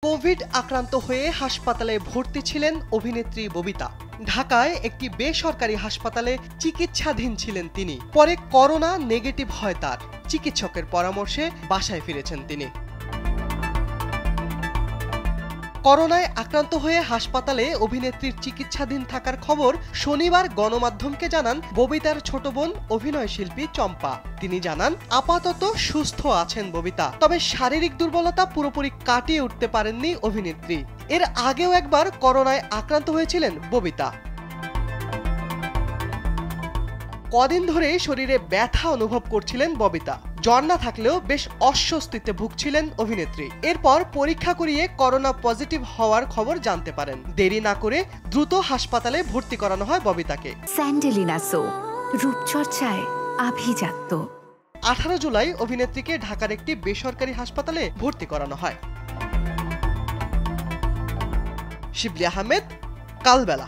Covid আক্রান্ত হয়ে হাসপাতালে ভর্তি ছিলেন অভিনেত্রী ববিতা। ঢাকায় একটি বেসরকারি হাসপাতালে চিকিৎসাধীন ছিলেন তিনি। পরে করোনা নেগেটিভ হয় তার। চিকিৎসকের পরামর্শে বাসায় ফিরেছেন তিনি। করোনায় আক্রান্ত হয়ে হাসপাতালে অভিনেত্রীর চিকিৎসাধীন থাকার খবর শনিবার গণমাধ্যমকে জানান ববিতার ছোট বোন অভিনয় শিল্পী চম্পা। তিনি জানান, আপাতত সুস্থ আছেন ববিতা, তবে শারীরিক দুর্বলতা পুরোপুরি কাটিয়ে উঠতে পারেননি অভিনেত্রী। এর আগেও একবার করোনায় আক্রান্ত হয়েছিলেন ববিতা। কদিন ধরে শরীরে ব্যথা অনুভব করছিলেন ববিতা। জ্বর না থাকলেও বেশ অস্বস্তিতে ভুগছিলেন অভিনেত্রী। এরপর পরীক্ষা করিয়ে করোনা পজিটিভ হওয়ার খবর জানতে পারেন। দেরি না করে দ্রুত হাসপাতালে ভর্তি করানো হয় ববিতাকে। স্যান্ডেলিনা সো, রূপচর্চায় আভিজাত্য। 18 জুলাই অভিনেত্রীকে ঢাকার একটি বেসরকারি হাসপাতালে ভর্তি করানো হয়। শিবলি আহমেদ, কালবেলা।